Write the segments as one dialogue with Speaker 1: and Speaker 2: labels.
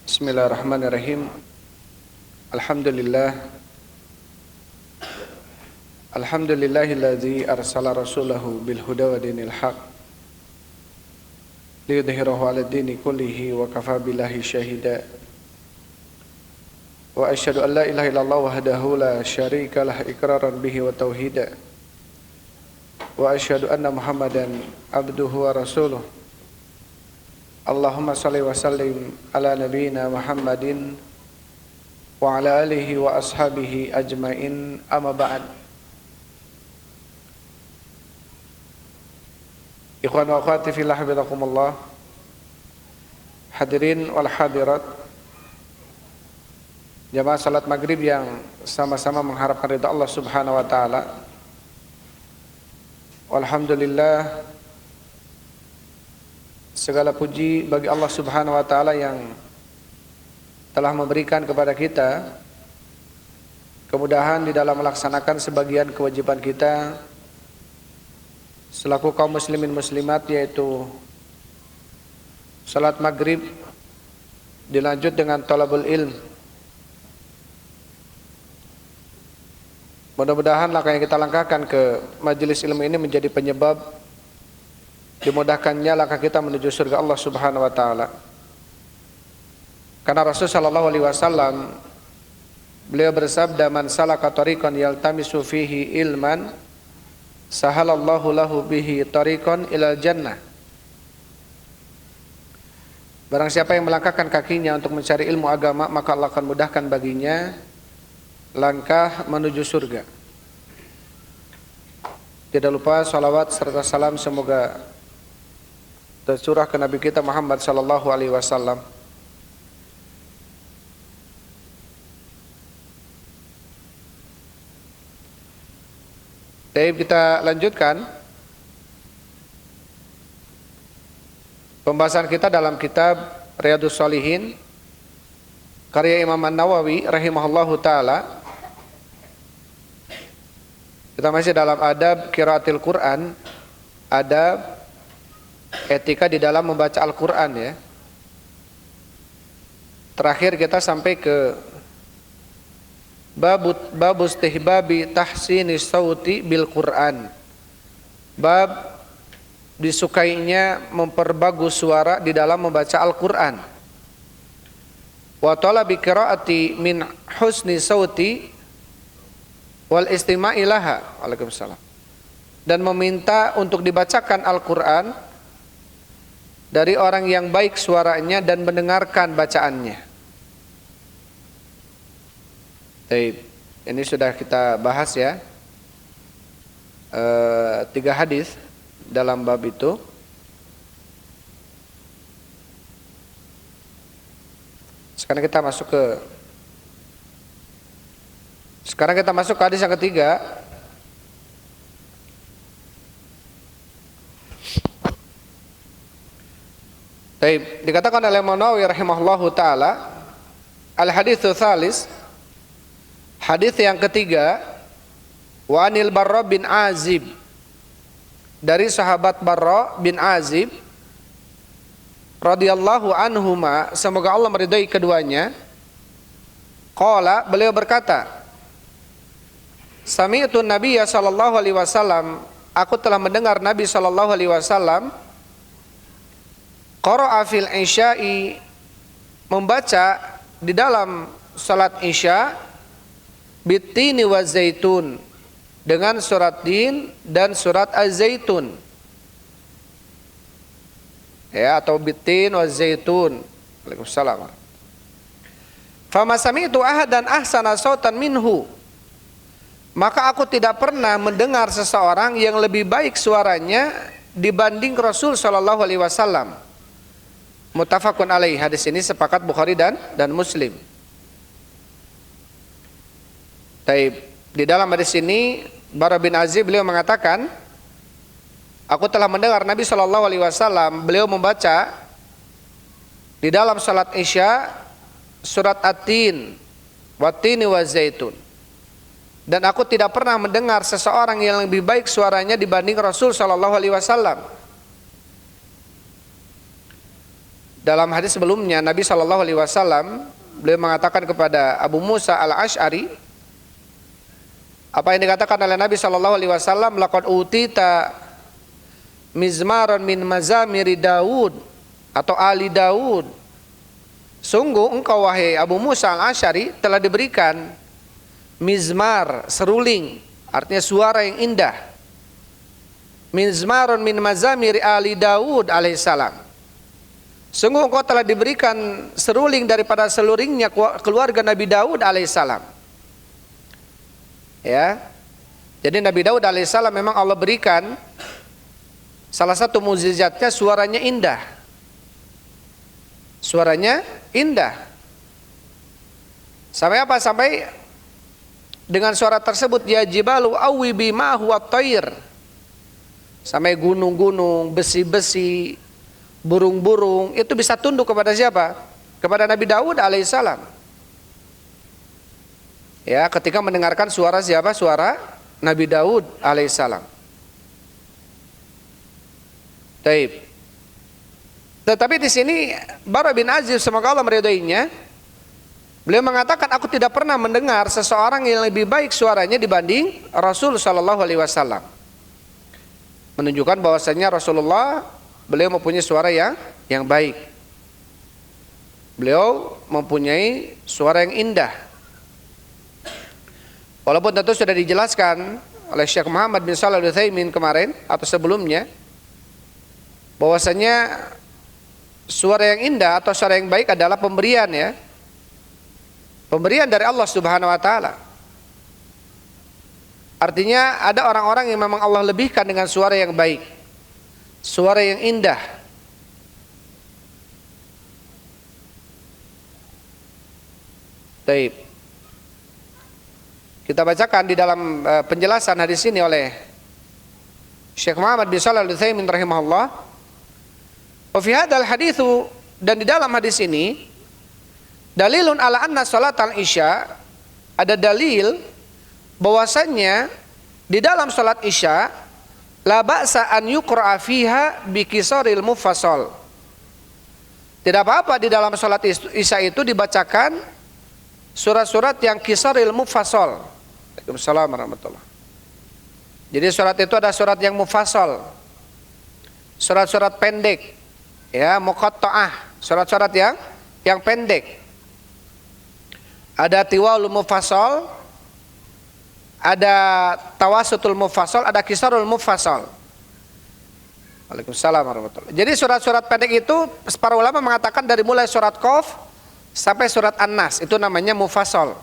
Speaker 1: Bismillahirrahmanirrahim. Alhamdulillahilladzi arsala rasulahu bil huda wa dinil haq liyudhhirahu 'alad dini kullihi wa kafa billahi syahida. Wa asyhadu an la ilaha illallah wahdahu la syarika lah iqraran bihi wa tauhida. Wa asyhadu anna Muhammadan abduhu wa rasuluh. Allahumma salli wa sallim ala nabiyyina Muhammadin wa ala alihi wa ashabihi ajmain, amma ba'd. Ikhwan wa akhwati fillah, hafizakumullah. Hadirin wal hadirat, jamaah salat maghrib yang sama-sama mengharapkan ridha Allah subhanahu wa ta'ala. Alhamdulillah, segala puji bagi Allah subhanahu wa ta'ala yang telah memberikan kepada kita kemudahan di dalam melaksanakan sebagian kewajiban kita selaku kaum muslimin muslimat, yaitu salat maghrib dilanjut dengan talabul ilm. Mudah-mudahan langkah yang kita langkahkan ke majelis ilmu ini menjadi penyebab dimudahkannya langkah kita menuju surga Allah subhanahu wa ta'ala. Karena Rasul sallallahu alaihi wasallam, beliau bersabda, man salaka tariqan yaltamisu fihi ilman sahalallahu lahu bihi tariqan ilal jannah. Barang siapa yang melangkahkan kakinya untuk mencari ilmu agama, maka Allah akan mudahkan baginya langkah menuju surga. Tidak lupa salawat serta salam semoga tercurah ke Nabi kita Muhammad sallallahu alaihi wasallam. Baik, kita lanjutkan pembahasan kita dalam kitab Riyadhus Shalihin karya Imam An-Nawawi rahimahullahu taala. Kita masih dalam adab qiraatil Quran, adab etika di dalam membaca Al-Quran ya. Terakhir kita sampai ke bab istihbabi tahsini sauti bil Quran. Bab disukainya memperbagus suara di dalam membaca Al-Quran. Wa talabi qiraati min husni sauti wal istima'i laha. Waalaikumsalam. Dan meminta untuk dibacakan Al-Quran dari orang yang baik suaranya dan mendengarkan bacaannya. Baik, ini sudah kita bahas ya, 3 hadis dalam bab itu. Sekarang kita masuk ke hadis yang ketiga. Baik, dikatakan oleh Imam Nawawi rahimahullahu taala, al haditsu tsalis, hadis yang ketiga, wa anil Barra bin Azib, dari sahabat Barra bin Azib radhiyallahu anhuma, semoga Allah meridai keduanya. Qala, beliau berkata, sami'tu Nabiyya sallallahu alaihi wasallam, aku telah mendengar Nabi sallallahu alaihi wasallam qara'a fil isya'i, membaca di dalam salat isya, bittini wa zaitun, dengan surat tin dan surat az-zaitun ya, atau bittin wa zaitun. Waalaikumsalam. Fama sami'tu ahadan ahsana sautan minhu, maka aku tidak pernah mendengar seseorang yang lebih baik suaranya dibanding Rasul sallallahu alaihi wasallam. Muttafaqun alaih, hadis ini sepakat Bukhari dan Muslim. Taib, di dalam hadis ini Barra bin Azib beliau mengatakan, aku telah mendengar Nabi sallallahu alaihi wasallam beliau membaca di dalam salat Isya surat At-Tin, Wat-Tini wa Zaitun. Dan aku tidak pernah mendengar seseorang yang lebih baik suaranya dibanding Rasul sallallahu alaihi wasallam. dalam hadis sebelumnya Nabi Shallallahu Alaihi Wasallam beliau mengatakan kepada Abu Musa al-Ash'ari, apa yang dikatakan oleh Nabi Shallallahu Alaihi Wasallam, laqad utita mizmaran min mazamiri Daud atau ali Daud, sungguh engkau wahai Abu Musa al-Ash'ari telah diberikan mizmar, seruling, artinya suara yang indah. Mizmarun min mazamiri ali Daud alaihissalam, sungguh engkau telah diberikan seruling daripada seluringnya keluarga Nabi Daud alaihissalam. Ya, jadi Nabi Daud alaihissalam memang Allah berikan salah satu mukjizatnya suaranya indah. Suaranya indah. Sampai apa? Sampai dengan suara tersebut ya jibalu awibi ma huwa thair. Sampai gunung-gunung, besi-besi, burung-burung itu bisa tunduk kepada siapa? Kepada Nabi Daud alaihissalam. Ya, ketika mendengarkan suara siapa? Suara Nabi Daud alaihissalam. Taib. Tetapi di sini Bara bin Azib, semoga Allah meridhoinya, beliau mengatakan aku tidak pernah mendengar seseorang yang lebih baik suaranya dibanding Rasul Shallallahu Alaihi Wasallam. Menunjukkan bahwasanya Rasulullah beliau mempunyai suara yang baik. Beliau mempunyai suara yang indah. Walaupun tentu sudah dijelaskan oleh Syekh Muhammad bin Shalih Al-Utsaimin kemarin atau sebelumnya, bahwasanya suara yang indah atau suara yang baik adalah pemberian, ya. Pemberian dari Allah Subhanahu wa taala. Artinya ada orang-orang yang memang Allah lebihkan dengan suara yang baik, suara yang indah. Baik. Kita bacakan di dalam penjelasan hadis ini oleh Syekh Muhammad bin Shalih Al-Utsaimin rahimahullah. Wa fi hadzal haditsu, dan di dalam hadis ini dalilun ala anna salatal isya, ada dalil bahwasannya di dalam salat isya la ba'sa an yuqra'a fiha bi qisaril mufassal. Tidak apa-apa di dalam salat isya itu dibacakan surat-surat yang qisaril mufassal. Waalaikumsalam warahmatullahi. Jadi surat itu ada surat yang mufassal, surat-surat pendek, ya, muqatta'ah, surat-surat yang pendek. Ada tiwalul mufassal, ada tawasutul mufassal, ada qisarul mufassal. Waalaikumsalam warahmatullahi. Jadi surat-surat pendek itu para ulama mengatakan dari mulai surat Qaf sampai surat An-Nas itu namanya mufassal.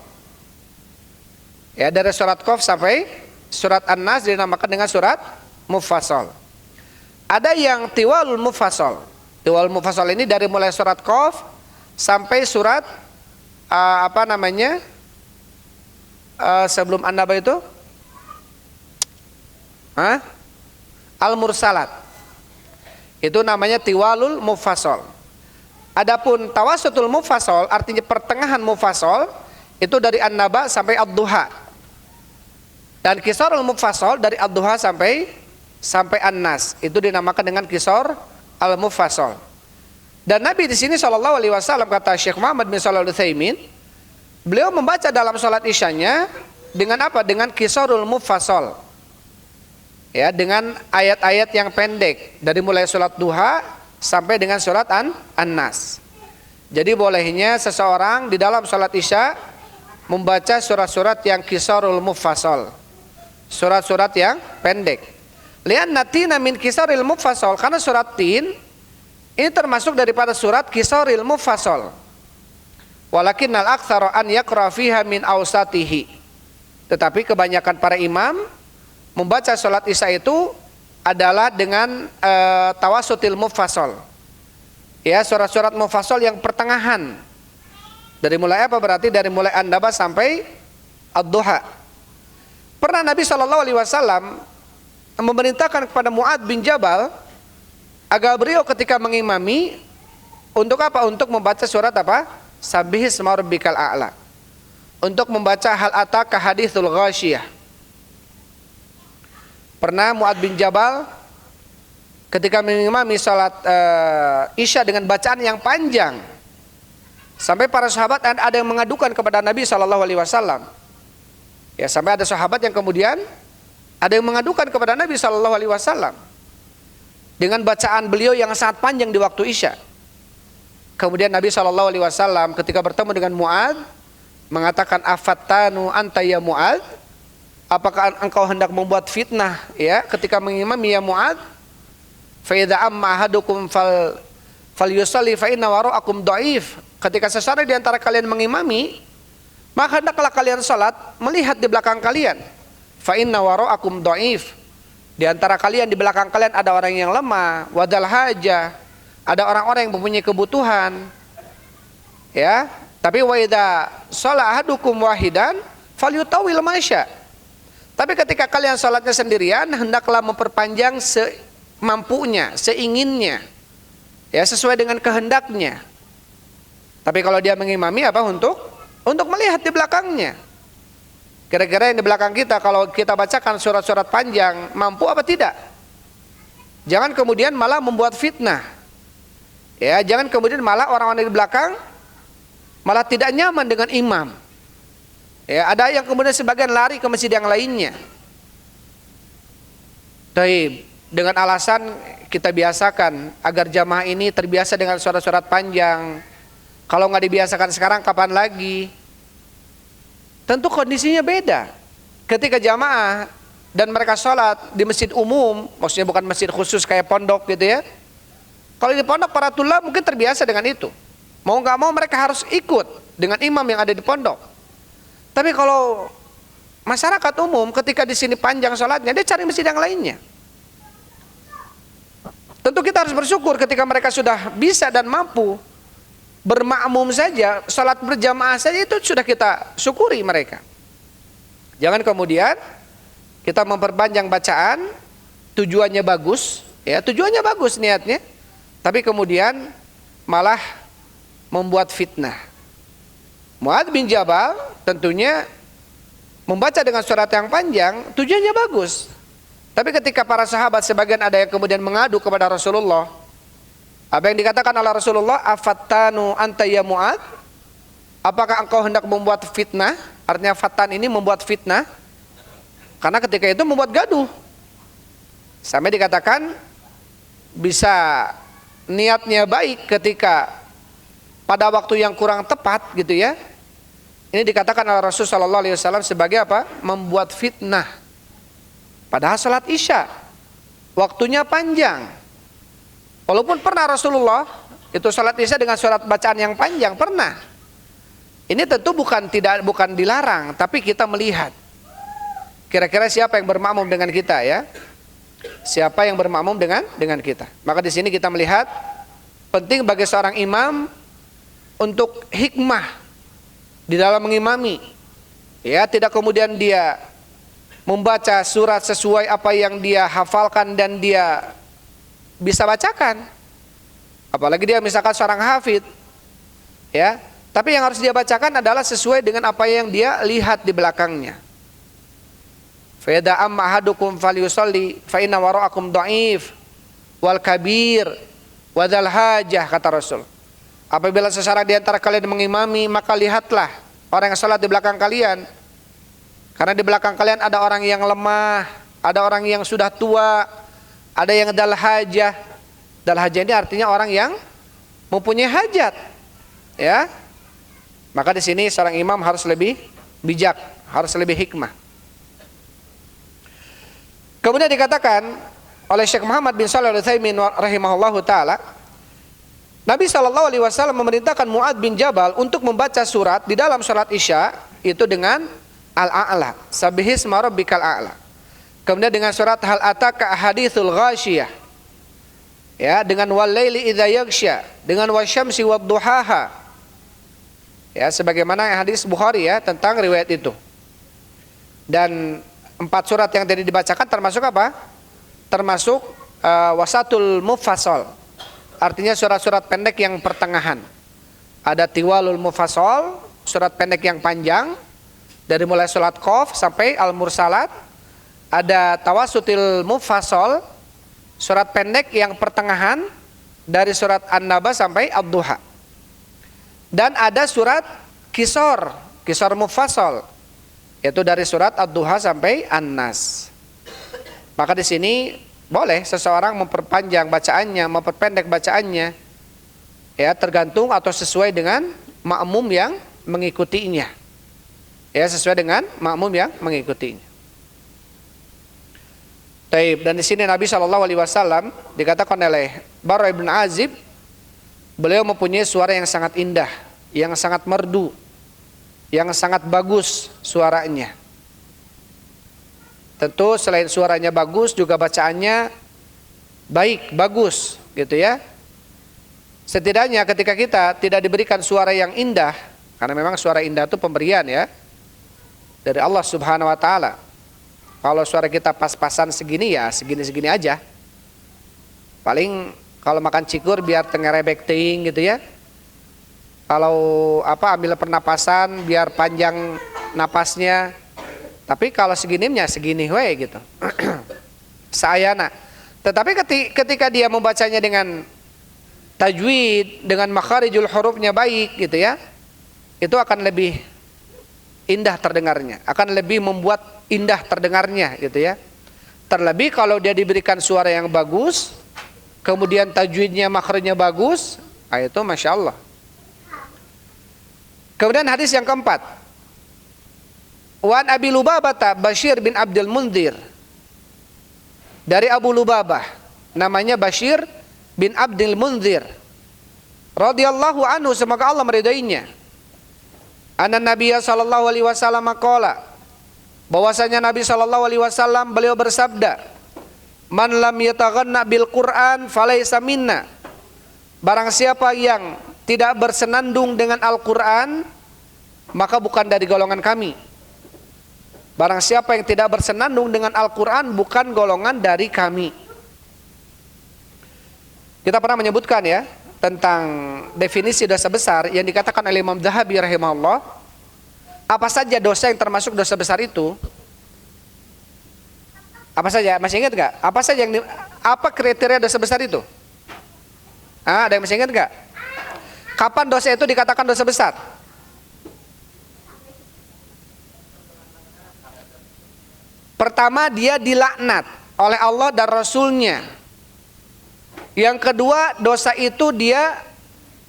Speaker 1: Ya, dari surat Qaf sampai surat An-Nas dinamakan dengan surat mufassal. Ada yang tiwalul mufassal. Tiwalul mufassal ini dari mulai surat Qaf sampai surat sebelum An-Naba itu Al-Mursalat. Itu namanya tiwalul mufassal. Adapun tawasutul mufassal artinya pertengahan mufassal itu dari An-Naba sampai Ad-Duha. Dan qisarul mufassal dari Ad-Duha sampai An-Nas itu dinamakan dengan qisar al-mufassal. Dan Nabi di sini sallallahu alaihi wasallam, kata Syekh Muhammad bin Shalih Al-Utsaimin, beliau membaca dalam salat isyanya dengan apa? Dengan qisarul mufassal. Ya, dengan ayat-ayat yang pendek dari mulai surat Duha sampai dengan surat An-Nas. Jadi bolehnya seseorang di dalam salat isya membaca surat-surat yang qisarul mufassal, surat-surat yang pendek. Lian natina min qisaril mufassal, karena surat Tin ini termasuk daripada surat qisaril mufassal. Walakinnal aktsaru an yaqra fiha min awsatihi. Tetapi kebanyakan para imam membaca salat isya itu adalah dengan tawasutil mufassal. Ya, surat-surat mufassal yang pertengahan. Dari mulai apa berarti? Dari mulai An-Naba sampai Ad-Duha. Pernah Nabi SAW memerintahkan kepada Mu'adz bin Jabal agar beliau ketika mengimami untuk apa? Untuk membaca surat apa? Sabbihisma rabbikal a'la. Untuk membaca hal ataka hadithul ghasyiyah. Pernah Mu'adz bin Jabal ketika mengimami salat Isya dengan bacaan yang panjang, sampai para sahabat ada yang mengadukan kepada Nabi SAW. Ya, sampai ada sahabat yang kemudian ada yang mengadukan kepada Nabi SAW dengan bacaan beliau yang sangat panjang di waktu Isya. Kemudian Nabi SAW ketika bertemu dengan Mu'adz mengatakan, afattanu anta ya Mu'adz, apakah engkau hendak membuat fitnah ya ketika mengimami ya Mu'adz? Fa idza amma ahadukum falyusalli fa inna wara'akum dhaif. Ketika seseorang di antara kalian mengimami, maka hendaklah kalian salat melihat di belakang kalian. Fa inna wara'akum dhaif. Di antara kalian, di belakang kalian ada orang yang lemah, wadal haja, ada orang-orang yang mempunyai kebutuhan. Ya, tapi wa idza shalla ahadukum wahidan falyutawil masya. Tapi ketika kalian salatnya sendirian, hendaklah memperpanjang semampunya, seinginnya. Ya, sesuai dengan kehendaknya. Tapi kalau dia mengimami apa? Untuk melihat di belakangnya. Kira-kira yang di belakang kita, kalau kita bacakan surat-surat panjang, mampu apa tidak? Jangan kemudian malah membuat fitnah. Ya, jangan kemudian malah orang-orang di belakang malah tidak nyaman dengan imam. Ya, ada yang kemudian sebagian lari ke masjid yang lainnya. Taib, dengan alasan kita biasakan agar jamaah ini terbiasa dengan surat-surat panjang. Kalau nggak dibiasakan sekarang, kapan lagi? Tentu kondisinya beda. Ketika jamaah dan mereka sholat di masjid umum, maksudnya bukan masjid khusus kayak pondok gitu ya. Kalau di pondok para tulab mungkin terbiasa dengan itu. Mau nggak mau mereka harus ikut dengan imam yang ada di pondok. Tapi kalau masyarakat umum ketika di sini panjang sholatnya, dia cari masjid yang lainnya. Tentu kita harus bersyukur ketika mereka sudah bisa dan mampu bermakmum saja, sholat berjamaah saja, itu sudah kita syukuri mereka. Jangan kemudian kita memperpanjang bacaan, tujuannya bagus, ya tujuannya bagus niatnya, tapi kemudian malah membuat fitnah. Mu'adz bin Jabal tentunya membaca dengan surat yang panjang, tujuannya bagus. Tapi ketika para sahabat sebagian ada yang kemudian mengadu kepada Rasulullah, apa yang dikatakan oleh Rasulullah, afattanu anta ya Mu'adz, apakah engkau hendak membuat fitnah? Artinya fatan ini membuat fitnah, karena ketika itu membuat gaduh. Sampai dikatakan bisa niatnya baik ketika pada waktu yang kurang tepat gitu ya. Ini dikatakan oleh Rasulullah SAW sebagai apa? Membuat fitnah. Padahal salat Isya waktunya panjang. Walaupun pernah Rasulullah itu salat Isya dengan surat bacaan yang panjang, pernah. Ini tentu bukan dilarang, tapi kita melihat kira-kira siapa yang bermakmum dengan kita ya. Siapa yang bermakmum dengan kita. Maka di sini kita melihat penting bagi seorang imam untuk hikmah di dalam mengimami. Ya, tidak kemudian dia membaca surat sesuai apa yang dia hafalkan dan dia bisa bacakan. Apalagi dia misalkan seorang hafid. Ya, tapi yang harus dia bacakan adalah sesuai dengan apa yang dia lihat di belakangnya. Fa idza amma ahadukum falyusalli fa inna wara'akum dhaif wal kabir wa dzal hajah, kata Rasul. Apabila seseorang di antara kalian mengimami, maka lihatlah orang yang salat di belakang kalian. Karena di belakang kalian ada orang yang lemah, ada orang yang sudah tua, ada yang dal hajah. Dal hajah ini artinya orang yang mempunyai hajat. Ya. Maka di sini seorang imam harus lebih bijak, harus lebih hikmah. Kemudian dikatakan oleh Syekh Muhammad bin Shalih Al-Utsaimin rahimahullahu taala, Nabi SAW memerintahkan Mu'adz bin Jabal untuk membaca surat di dalam salat Isya itu dengan Al-A'la, Sabbihisma rabbikal a'la. Kemudian dengan surat Hal ataka haditsul ghasyiyah. Ya, dengan wal laili idza yaghsha, dengan wasyamsi wadduhaha. Ya, sebagaimana hadis Bukhari ya tentang riwayat itu. Dan 4 surat yang tadi dibacakan termasuk apa? Termasuk wasatul mufassal. Artinya surat-surat pendek yang pertengahan. Ada tiwalul mufassal, surat pendek yang panjang dari mulai surat Qaf sampai Al-Mursalat. Ada tawasutil mufassal, surat pendek yang pertengahan dari surat An-Naba sampai Ad-Duha. Dan ada surat Kisor Mufassal, yaitu dari surat Ad-Duha sampai An-Nas. Maka di sini boleh seseorang memperpanjang bacaannya, memperpendek bacaannya, ya tergantung atau sesuai dengan makmum yang mengikutinya. Ya, sesuai dengan makmum yang mengikutinya. Taib. Dan di sini Nabi SAW dikatakan oleh Bara bin Azib, beliau mempunyai suara yang sangat indah, yang sangat merdu, yang sangat bagus suaranya. Tentu selain suaranya bagus, juga bacaannya baik, bagus, gitu ya. Setidaknya ketika kita tidak diberikan suara yang indah, karena memang suara indah itu pemberian ya dari Allah Subhanahu wa taala. Kalau suara kita pas-pasan segini ya segini-segini aja. Paling kalau makan cikur biar tengerebek ting gitu ya. Kalau ambil pernapasan biar panjang napasnya. Tapi kalau segininya segini we gitu. Sayana. Tetapi ketika dia membacanya dengan tajwid, dengan makharijul hurufnya baik gitu ya, itu akan lebih indah terdengarnya, akan lebih membuat indah terdengarnya gitu ya. Terlebih kalau dia diberikan suara yang bagus, kemudian tajwidnya, makhrajnya bagus, itu Masya Allah. Kemudian hadis yang keempat, Wan Abi Lubabah Bashir bin Abdul Munzir, dari Abu Lubabah namanya Bashir bin Abdul Munzir radhiyallahu anhu, semoga Allah meridainya, anna Nabiya sallallahu alaihi wasallam qala, bahwasanya Nabi sallallahu alaihi wasallam beliau bersabda, man lam yataghanna bil Quran falaysa minna, barang siapa yang tidak bersenandung dengan Al-Quran maka bukan dari golongan kami. Barang siapa yang tidak bersenandung dengan Al-Quran bukan golongan dari kami. Kita pernah menyebutkan ya tentang definisi dosa besar yang dikatakan oleh Imam Zahabi rahimahullah. Apa saja dosa yang termasuk dosa besar itu? Apa saja? Masih ingat nggak? Apa kriteria dosa besar itu? Ada yang masih ingat nggak? Kapan dosa itu dikatakan dosa besar? Pertama, dia dilaknat oleh Allah dan Rasulnya. Yang kedua, dosa itu dia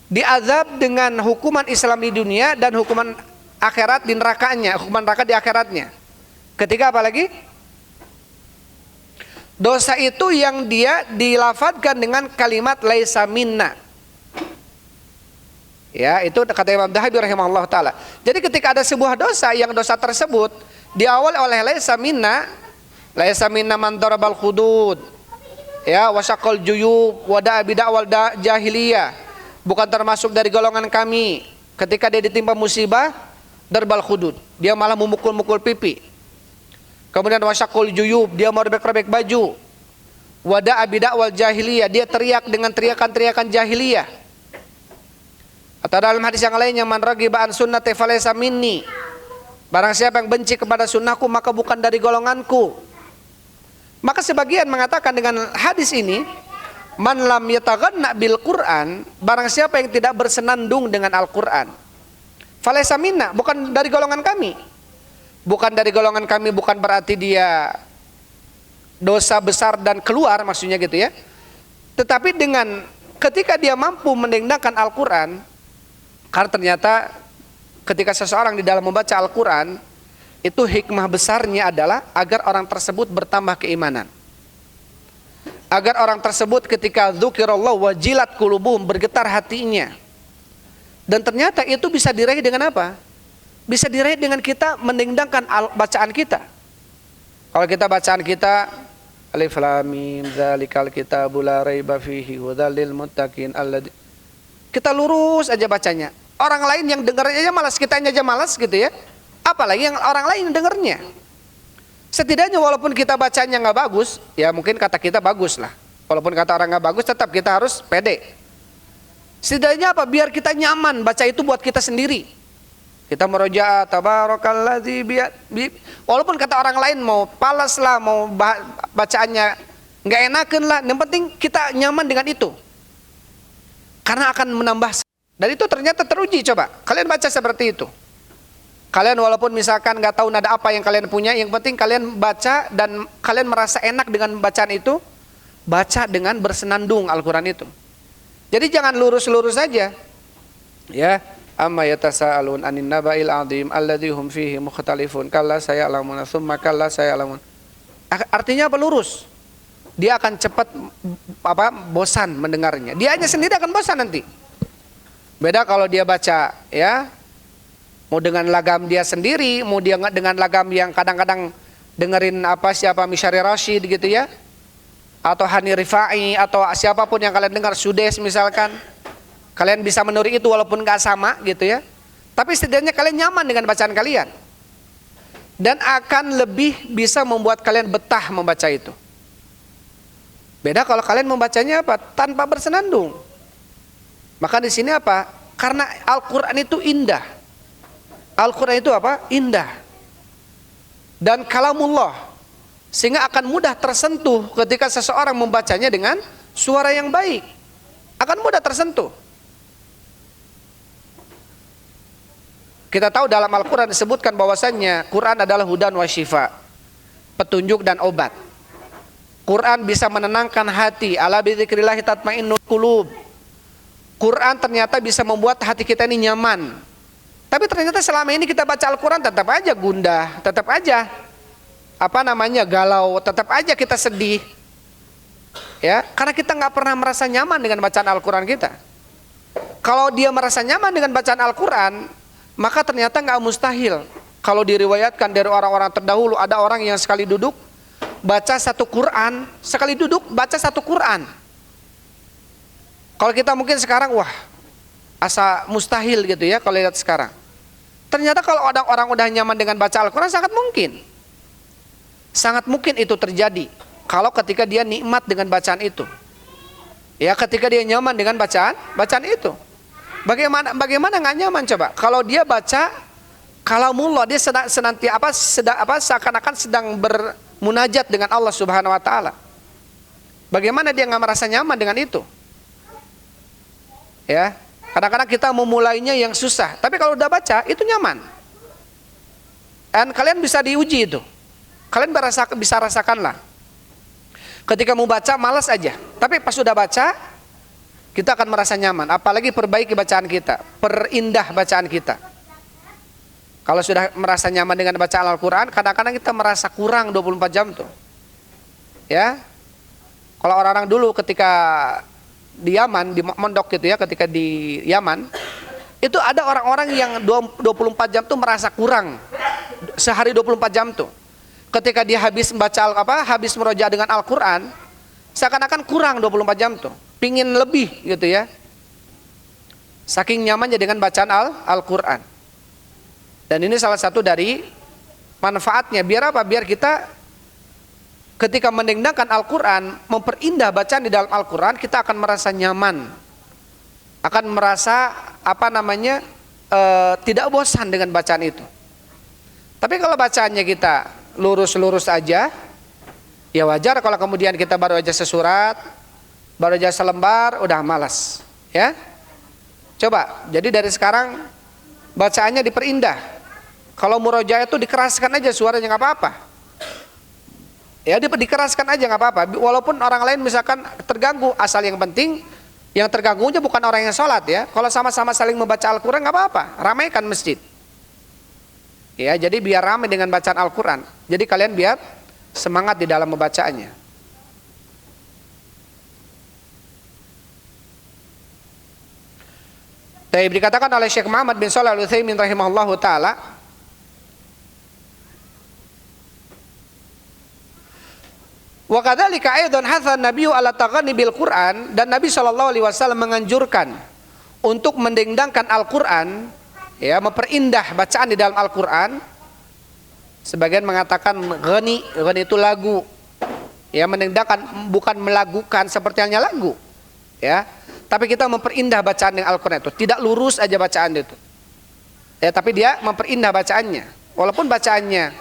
Speaker 1: diazab dengan hukuman Islam di dunia dan hukuman akhirat di nerakanya, hukuman neraka di akhiratnya. Ketiga apa lagi? Dosa itu yang dia dilafadzkan dengan kalimat laisa minna. Ya, itu kata Imam Zahabi rahimahullah taala. Jadi ketika ada sebuah dosa yang dosa tersebut diawali oleh laisa minna man darabal hudud, ya, wasaqal juyub, wada bid'awal jahiliyah, bukan termasuk dari golongan kami. Ketika dia ditimpa musibah darbal hudud, dia malah memukul-mukul pipi. Kemudian wasaqal juyub, dia merebek-rebek baju. Wada bid'awal jahiliyah, dia teriak dengan teriakan-teriakan jahiliyah. Atau dalam hadis yang lainnya, man ragiba an sunnati falaysa minni, barang siapa yang benci kepada sunnahku maka bukan dari golonganku. Maka sebagian mengatakan dengan hadis ini, man lam yataghanna bil Quran, barang siapa yang tidak bersenandung dengan Al-Quran, falaysa minna, bukan dari golongan kami. Bukan dari golongan kami bukan berarti dia dosa besar dan keluar, maksudnya gitu ya. Tetapi dengan ketika dia mampu mendendangkan Al-Quran, karena ternyata ketika seseorang di dalam membaca Al-Quran, itu hikmah besarnya adalah agar orang tersebut bertambah keimanan. Agar orang tersebut ketika dzukirallah wajilat qulubuhum, bergetar hatinya. Dan ternyata itu bisa diraih dengan apa? Bisa diraih dengan kita mendendangkan bacaan kita. Kalau kita bacaan kita alif lam mim dzalikal kitabul la raiba fihi hudal lil muttaqin alladzi, kita lurus aja bacanya. Orang lain yang dengarnya aja malas, kitanya aja malas gitu ya. Apalagi yang orang lain dengarnya. Setidaknya walaupun kita bacanya nggak bagus, ya mungkin kata kita bagus lah. Walaupun kata orang nggak bagus, tetap kita harus pede. Setidaknya apa? Biar kita nyaman baca itu buat kita sendiri. Kita merojaah tabarakalladzi walaupun kata orang lain mau palas lah, mau bacaannya nggak enakan lah, yang penting kita nyaman dengan itu. Karena akan menambah. Dan itu ternyata teruji. Coba kalian baca seperti itu. Kalian walaupun misalkan nggak tahu nada apa yang kalian punya, yang penting kalian baca dan kalian merasa enak dengan bacaan itu. Baca dengan bersenandung Al-Quran itu. Jadi jangan lurus-lurus saja. Ya, amma yatasaalun anin naba'il 'adzim alladzi hum fihi mukhtalifun kalla saya'lamun tsumma kalla saya'lamun. Artinya apa? Lurus. Dia akan cepat bosan mendengarnya. Dia aja sendiri akan bosan nanti. Beda kalau dia baca, ya, mau dengan lagam dia sendiri, mau dia dengan lagam yang kadang-kadang dengerin siapa Misyari Rashid gitu ya, atau Hani Rifai, atau siapapun yang kalian dengar, Sudes misalkan, kalian bisa meniru itu walaupun nggak sama gitu ya, tapi setidaknya kalian nyaman dengan bacaan kalian dan akan lebih bisa membuat kalian betah membaca itu. Beda kalau kalian membacanya tanpa bersenandung. Maka di sini karena Al-Quran itu indah. Al-Quran itu indah dan kalamullah, sehingga akan mudah tersentuh ketika seseorang membacanya dengan suara yang baik. Akan mudah tersentuh. Kita tahu dalam Al-Quran disebutkan bahwasannya Quran adalah hudan wa syifa, petunjuk dan obat. Quran bisa menenangkan hati. Ala bidzikrillah tatmainnul qulub. Quran ternyata bisa membuat hati kita ini nyaman. Tapi ternyata selama ini kita baca Al-Quran tetap aja gundah, tetap aja galau, tetap aja kita sedih. Ya, karena kita nggak pernah merasa nyaman dengan bacaan Al-Quran kita. Kalau dia merasa nyaman dengan bacaan Al-Quran, maka ternyata nggak mustahil. Kalau diriwayatkan dari orang-orang terdahulu, ada orang yang sekali duduk baca satu Quran, sekali duduk baca satu Quran. Kalau kita mungkin sekarang asa mustahil gitu ya kalau lihat sekarang. Ternyata kalau ada orang udah nyaman dengan baca Al-Quran, sangat mungkin. Sangat mungkin itu terjadi kalau ketika dia nikmat dengan bacaan itu. Ya, ketika dia nyaman dengan bacaan itu. Bagaimana nggak nyaman coba? Kalau dia baca kalamullah, dia seakan-akan sedang bermunajat dengan Allah Subhanahu wa taala. Bagaimana dia nggak merasa nyaman dengan itu? Ya, kadang-kadang kita memulainya yang susah, tapi kalau udah baca itu nyaman. Dan kalian bisa diuji itu. Kalian bisa rasakanlah. Ketika mau baca malas aja, tapi pas sudah baca kita akan merasa nyaman. Apalagi perbaiki bacaan kita, perindah bacaan kita. Kalau sudah merasa nyaman dengan bacaan Al-Quran, kadang-kadang kita merasa kurang 24 jam tuh. Ya, kalau orang-orang dulu ketika di Yaman, di mondok gitu ya, ketika di Yaman, itu ada orang-orang yang 24 jam tuh merasa kurang. Sehari 24 jam tuh. Ketika dia habis membaca habis meroja dengan Al-Quran, seakan-akan kurang 24 jam tuh. Pingin lebih gitu ya. Saking nyamannya dengan bacaan Al-Quran. Dan ini salah satu dari manfaatnya. Biar apa? Biar kita ketika mendendangkan Al-Quran, memperindah bacaan di dalam Al-Quran, kita akan merasa nyaman. Akan merasa tidak bosan dengan bacaan itu. Tapi kalau bacaannya kita lurus-lurus aja, ya wajar kalau kemudian kita baru aja sesurat, baru aja selembar, udah malas. Ya, coba. Jadi dari sekarang bacaannya diperindah. Kalau murojaah itu dikeraskan aja suaranya, nggak apa-apa. Ya, dikeraskan aja nggak apa-apa. Walaupun orang lain misalkan terganggu, asal yang penting yang terganggunya bukan orang yang sholat ya. Kalau sama-sama saling membaca Al-Quran nggak apa-apa. Ramaikan masjid. Ya, jadi biar ramai dengan bacaan Al-Quran. Jadi kalian biar semangat di dalam membacaannya. Tapi dikatakan oleh Syekh Muhammad bin Shalih Al-Utsaimin rahimahullahu taala, wa kadzalika aidan hathan nabiyyu ala taghanni bil Qur'an, dan Nabi sallallahu alaihi wasallam menganjurkan untuk mendendangkan Al-Qur'an, ya, memperindah bacaan di dalam Al-Qur'an. Sebagian mengatakan ghani itu lagu. Ya, mendendangkan bukan melagukan seperti halnya lagu. Ya, tapi kita memperindah bacaan dengan Al-Qur'an itu. Tidak lurus aja bacaan itu. Ya, tapi dia memperindah bacaannya. Walaupun bacaannya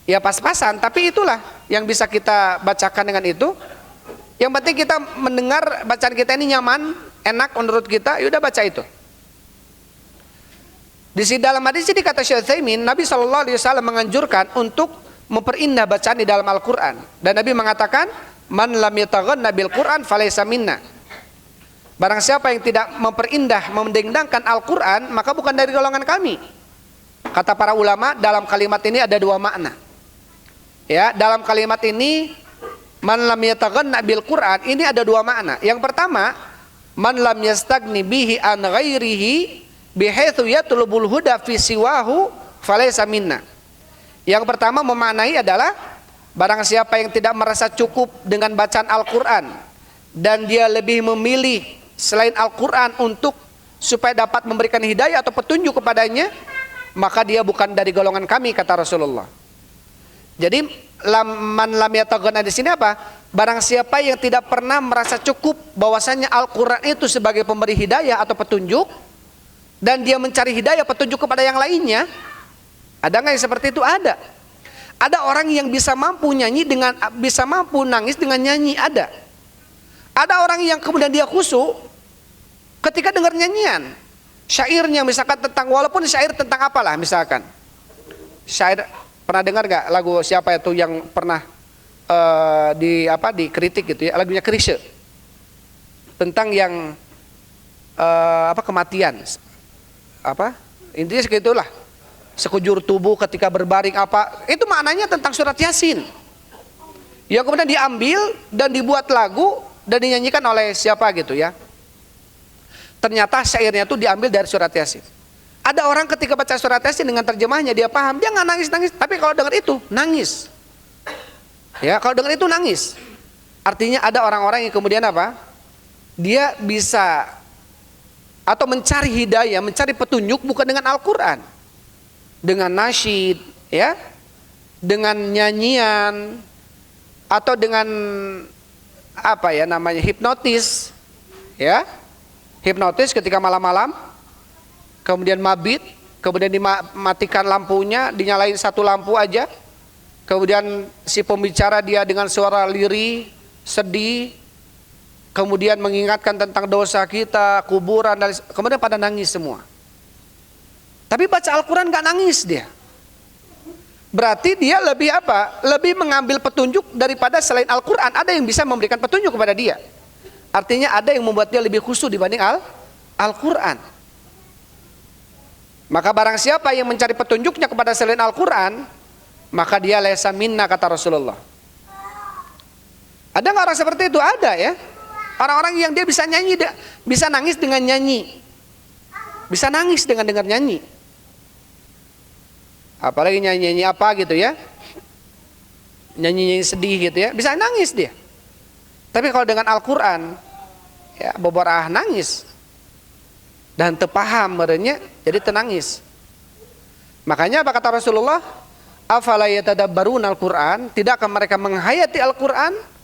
Speaker 1: ya pas-pasan, tapi itulah yang bisa kita bacakan dengan itu Yang penting kita mendengar bacaan kita ini nyaman, enak menurut kita, yaudah baca itu. Di dalam hadis ini kata Syekh Utsaimin, Nabi SAW menganjurkan untuk memperindah bacaan di dalam Al-Quran. Dan Nabi mengatakan, man lam yataghanna bil Quran falaysa minna. Barang siapa yang tidak memperindah, memendengdangkan Al-Quran, maka bukan dari golongan kami. Kata para ulama, dalam kalimat ini ada dua makna. Ya, dalam kalimat ini man lam yataghanna bil Quran ini ada dua makna. Yang pertama, man lam yastagni bihi an ghairihi bihaitsu yatlubul huda fi siwahu falaysa minna. Yang pertama memaknai adalah barang siapa yang tidak merasa cukup dengan bacaan Al-Quran dan dia lebih memilih selain Al-Quran untuk supaya dapat memberikan hidayah atau petunjuk kepadanya, maka dia bukan dari golongan kami, kata Rasulullah. Jadi man lam yataghanna di sini apa? Barang siapa yang tidak pernah merasa cukup bahwasanya Al-Quran itu sebagai pemberi hidayah atau petunjuk, dan dia mencari hidayah petunjuk kepada yang lainnya. Ada nggak yang seperti itu? Ada. Ada orang yang bisa mampu nangis dengan nyanyi, ada. Ada orang yang kemudian dia khusyuk ketika dengar nyanyian. Syairnya misalkan tentang, walaupun syair tentang apalah misalkan. Syair, pernah dengar nggak lagu siapa itu yang pernah dikritik gitu ya, lagunya Chrisye. Tentang yang kematian. Intinya segitulah. Sekujur tubuh ketika berbaring itu maknanya tentang surat Yasin. Yang kemudian diambil dan dibuat lagu dan dinyanyikan oleh siapa gitu ya. Ternyata syairnya itu diambil dari surat Yasin. Ada orang ketika baca surat Yasin dengan terjemahnya dia paham, dia nggak nangis-nangis, tapi kalau dengar itu nangis. Ya, kalau dengar itu nangis. Artinya ada orang-orang yang kemudian apa? Dia bisa atau mencari hidayah, mencari petunjuk bukan dengan Al-Quran, dengan nasyid, ya, dengan nyanyian, atau dengan hipnotis, ya, hipnotis ketika malam-malam, kemudian mabit, kemudian dimatikan lampunya, dinyalain satu lampu aja, kemudian si pembicara dia dengan suara lirih, sedih, kemudian mengingatkan tentang dosa kita, kuburan, dan kemudian pada nangis semua. Tapi baca Al-Quran gak nangis dia. Berarti dia lebih apa? Lebih mengambil petunjuk daripada selain Al-Quran. Ada yang bisa memberikan petunjuk kepada dia. Artinya ada yang membuat dia lebih khusyuk dibanding Al-Quran. Maka barang siapa yang mencari petunjuknya kepada selain Al-Quran, maka dia laisa minna, kata Rasulullah. Ada gak orang seperti itu? Ada ya. Orang-orang yang dia bisa nyanyi, dia bisa nangis dengan nyanyi, bisa nangis dengan dengar nyanyi. Apalagi nyanyi-nyanyi apa gitu ya, nyanyi-nyanyi sedih gitu ya, bisa nangis dia. Tapi kalau dengan Al-Quran, ya boborah nangis dan terpaham merenya, jadi tenangis. Makanya apa kata Rasulullah? Afala yatadabbaruna Al-Quran, tidakkah mereka menghayati Al-Quran?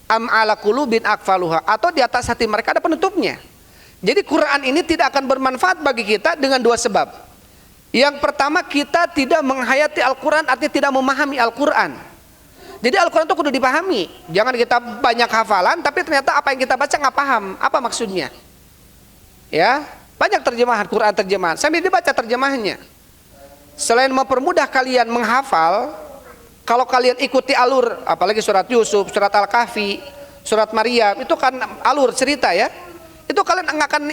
Speaker 1: Am ala qulubin aqfaluha, atau di atas hati mereka ada penutupnya. Jadi Quran ini tidak akan bermanfaat bagi kita dengan dua sebab. Yang pertama, kita tidak menghayati Al-Quran, artinya tidak memahami Al-Quran. Jadi Al-Quran itu kudu dipahami. Jangan kita banyak hafalan tapi ternyata apa yang kita baca nggak paham apa maksudnya. Ya, banyak terjemahan Quran, terjemahan sambil dibaca terjemahannya. Selain mempermudah kalian menghafal, kalau kalian ikuti alur, apalagi surat Yusuf, surat Al-Kahfi, surat Maryam, itu kan alur cerita ya. Itu kalian nggak akan,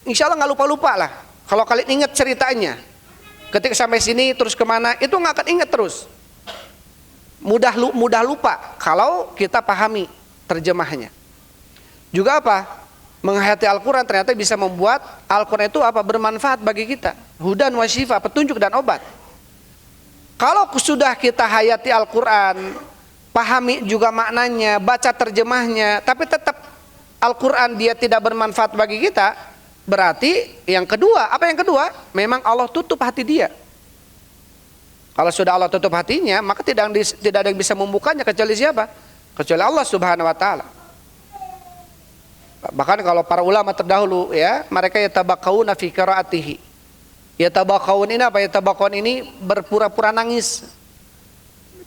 Speaker 1: insya Allah nggak lupa-lupa lah. Kalau kalian ingat ceritanya, ketika sampai sini terus kemana, itu nggak akan ingat terus. Mudah lupa kalau kita pahami terjemahnya. Juga apa? Menghayati Al-Quran ternyata bisa membuat Al-Quran itu apa? Bermanfaat bagi kita. Hudan wa syifa, petunjuk dan obat. Kalau sudah kita hayati Al-Quran, pahami juga maknanya, baca terjemahnya, tapi tetap Al-Quran dia tidak bermanfaat bagi kita, berarti yang kedua, apa yang kedua? Memang Allah tutup hati dia. Kalau sudah Allah tutup hatinya, maka tidak ada yang bisa membukanya kecuali siapa? Kecuali Allah Subhanahu wa taala. Bahkan kalau para ulama terdahulu ya, mereka yatabaqauna fi qiraatihi. Yatabaqaun ini apa? Yatabaqaun ini berpura-pura nangis,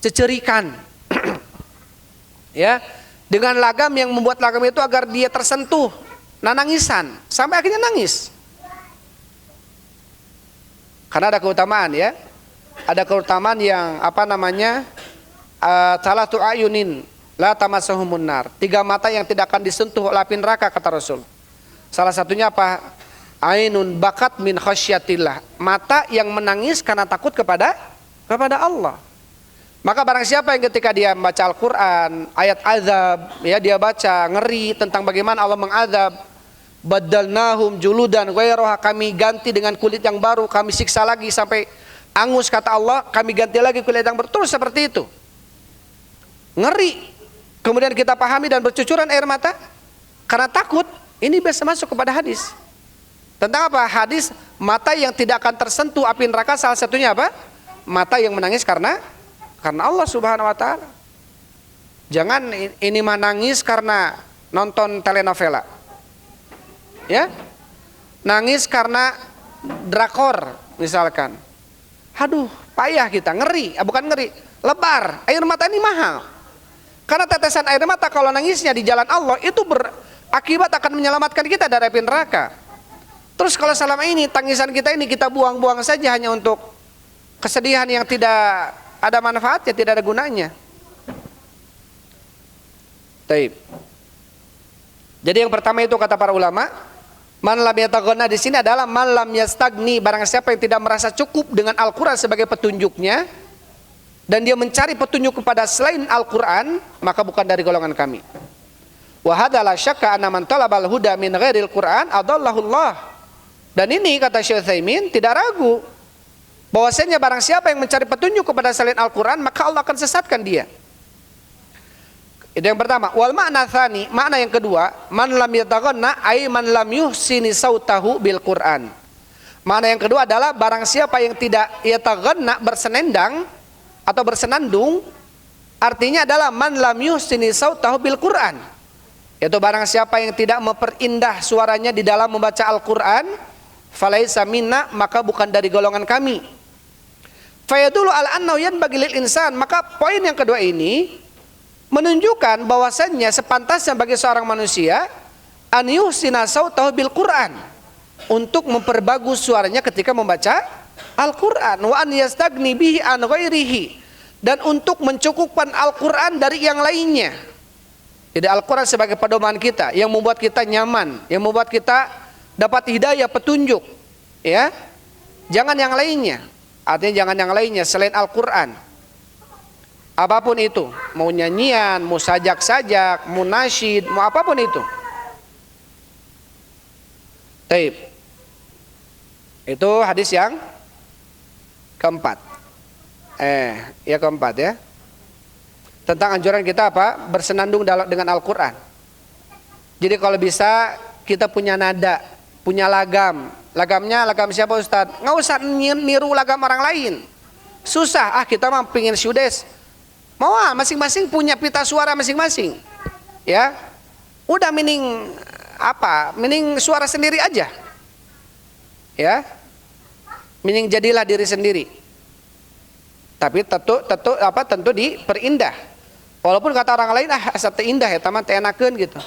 Speaker 1: cecerikan. Ya, dengan lagam yang membuat lagam itu agar dia tersentuh nangisan sampai akhirnya nangis. Karena ada keutamaan ya. Ada keutamaan yang salatu ayunin la tamassahumun nar. 3 mata yang tidak akan disentuh oleh api neraka kata Rasul. Salah satunya apa? Ainun bakat min khasyatillah. Mata yang menangis karena takut kepada Allah. Maka barang siapa yang ketika dia membaca Al-Quran, ayat azab, ya dia baca ngeri tentang bagaimana Allah mengazab, badalnahum juludan ghairaha, kami ganti dengan kulit yang baru, kami siksa lagi sampai angus kata Allah, kami ganti lagi kulit yang baru, terus seperti itu. Ngeri. Kemudian kita pahami dan bercucuran air mata karena takut, ini bisa masuk kepada hadis. Tentang apa? Hadis mata yang tidak akan tersentuh api neraka, salah satunya apa? Mata yang menangis karena Allah Subhanahu wa taala. Jangan ini menangis karena nonton telenovela. Ya? Nangis karena drakor misalkan. Aduh, payah kita, ngeri, bukan ngeri, lebar. Air mata ini mahal. Karena tetesan air mata kalau nangisnya di jalan Allah itu berakibat akan menyelamatkan kita dari api neraka. Terus kalau selama ini tangisan kita ini kita buang-buang saja hanya untuk kesedihan yang tidak ada manfaatnya, tidak ada gunanya. Taib. Jadi yang pertama itu kata para ulama, man lam yataghna di sini adalah man lam yastagni, barang siapa yang tidak merasa cukup dengan Al-Qur'an sebagai petunjuknya dan dia mencari petunjuk kepada selain Al-Qur'an, maka bukan dari golongan kami. Wa hadza la syakka anna man talabal huda min ghairil Qur'an adallahu Allah. Dan ini kata Syekh Utsaimin tidak ragu bahwasanya barang siapa yang mencari petunjuk kepada selain Al-Quran, maka Allah akan sesatkan dia. Itu yang pertama. Wal makna tsani, makna yang kedua, man lam yataghanna ay man lam yuhsini sautahu bil Quran. Makna yang kedua adalah barang siapa yang tidak yataghanna, bersenendang atau bersenandung, artinya adalah man lam yuhsini sautahu bil Quran. Yaitu barang siapa yang tidak memperindah suaranya di dalam membaca Al-Quran, falaisa minna, maka bukan dari golongan kami. Fayadulu al-annahu yanbaghi lil insan, maka poin yang kedua ini menunjukkan bahwasannya sepantasnya bagi seorang manusia an yuhsina sautahu bil Quran, untuk memperbagus suaranya ketika membaca Al-Quran, wa an yastagni bihi an ghairihi, dan untuk mencukupkan Al-Quran dari yang lainnya. Jadi Al-Quran sebagai pedoman kita yang membuat kita nyaman, yang membuat kita dapat hidayah, petunjuk, ya. Jangan yang lainnya. Artinya jangan yang lainnya selain Al-Quran. Apapun itu, mau nyanyian, mau sajak-sajak, mau nasyid, mau apapun itu. Taib. Itu hadis yang keempat. Keempat ya. Tentang anjuran kita apa? Bersenandung dengan Al-Quran. Jadi kalau bisa kita punya nada, punya lagam. Lagamnya lagam siapa Ustadz? Nggak usah niru lagam orang lain. Susah, kita mah pingin syudes. Mau masing-masing punya pita suara masing-masing. Ya. Udah mending suara sendiri aja. Ya. Mending jadilah diri sendiri. Tapi tentu diperindah. Walaupun kata orang lain asa teu indah ya, taman teu enakeun gitu.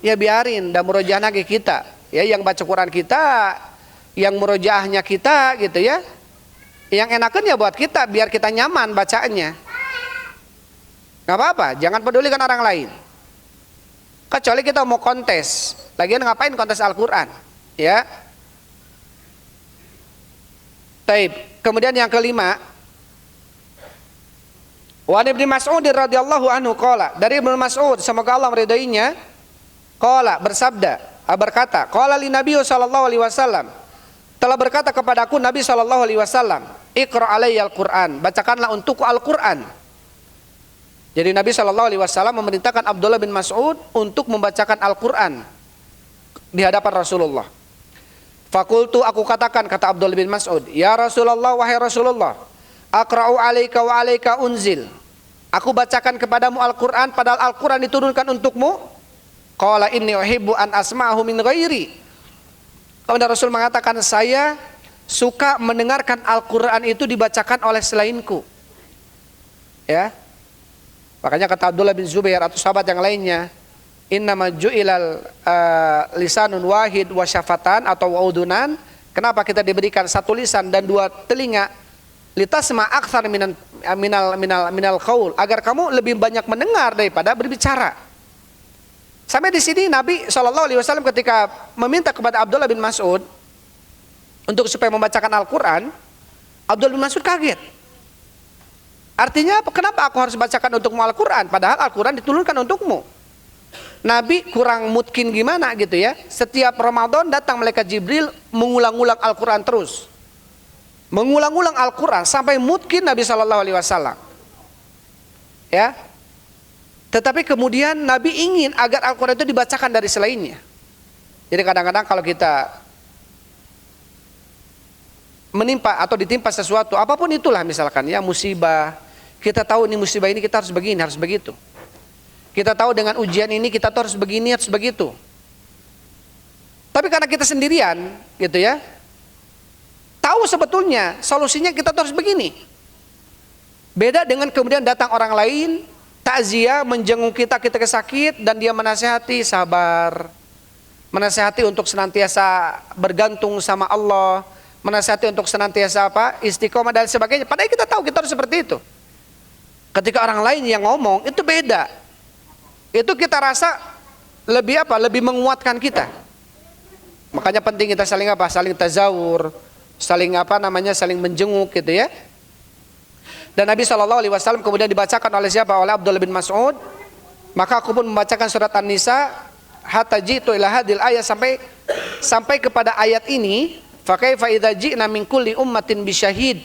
Speaker 1: Ya biarin, da murojaahna ge kita. Ya, yang baca Quran kita, yang murojaahnya kita gitu ya. Yang enakan ya buat kita, biar kita nyaman bacaannya. Gak apa-apa, jangan pedulikan orang lain. Kecuali kita mau kontes. Lagian ngapain kontes Al-Quran? Ya. Taib. Kemudian yang kelima, wa Ibnu Mas'ud radhiyallahu anhu qala, dari Ibnu Mas'ud semoga Allah meridainya, qala bersabda, berkata, qala li Nabi sallallahu alaihi wasallam, telah berkata kepadaku Nabi sallallahu alaihi wasallam, iqra alayyal Qur'an, bacakanlah untukku Al-Qur'an. Jadi Nabi sallallahu alaihi wasallam memerintahkan Abdullah bin Mas'ud untuk membacakan Al-Qur'an di hadapan Rasulullah. Fakultu, aku katakan, kata Abdullah bin Mas'ud, ya Rasulullah, wahai Rasulullah, aqra'u alaika wa alaika unzil, aku bacakan kepadamu Al-Qur'an padahal Al-Qur'an diturunkan untukmu. Qala inni uhibbu an asma'ahu min ghairi. Kemudian Rasul mengatakan, saya suka mendengarkan Al-Qur'an itu dibacakan oleh selainku. Ya. Makanya kata Abdullah bin Zubair atau sahabat yang lainnya, innama ju'ilal lisanun wahid wa syafatan atau wa udunan. Kenapa kita diberikan satu lisan dan dua telinga? Litasma aktsar minal qaul, agar kamu lebih banyak mendengar daripada berbicara. Sampai di sini Nabi SAW ketika meminta kepada Abdullah bin Mas'ud untuk supaya membacakan Al-Quran, Abdullah bin Mas'ud kaget. Artinya kenapa aku harus bacakan untukmu Al-Quran, padahal Al-Quran diturunkan untukmu? Nabi kurang mungkin gimana gitu ya. Setiap Ramadan datang malaikat Jibril mengulang-ulang Al-Quran terus, mengulang-ulang Al-Quran sampai mungkin Nabi SAW. Ya. Tetapi kemudian Nabi ingin agar Al-Quran itu dibacakan dari selainnya. Jadi kadang-kadang kalau kita menimpa atau ditimpa sesuatu, apapun itulah misalkan ya, musibah, kita tahu nih musibah ini kita harus begini, harus begitu. Kita tahu dengan ujian ini kita harus begini, harus begitu. Tapi karena kita sendirian gitu ya, tahu sebetulnya solusinya kita harus begini. Beda dengan kemudian datang orang lain takziah, menjenguk kita sakit, dan dia menasihati sabar, menasihati untuk senantiasa bergantung sama Allah, menasihati untuk senantiasa istiqomah dan sebagainya. Padahal kita tahu kita harus seperti itu. Ketika orang lain yang ngomong itu beda, itu kita rasa lebih menguatkan kita. Makanya penting kita saling saling tazawur, saling saling menjenguk gitu ya. Dan Nabi SAW kemudian dibacakan oleh siapa? Oleh Abdullah bin Mas'ud. Maka aku pun membacakan surat An-Nisa hatta jitu ila hadil ayat, sampai kepada ayat ini, fa kaifa idza ji'na min kulli ummatin bisyahid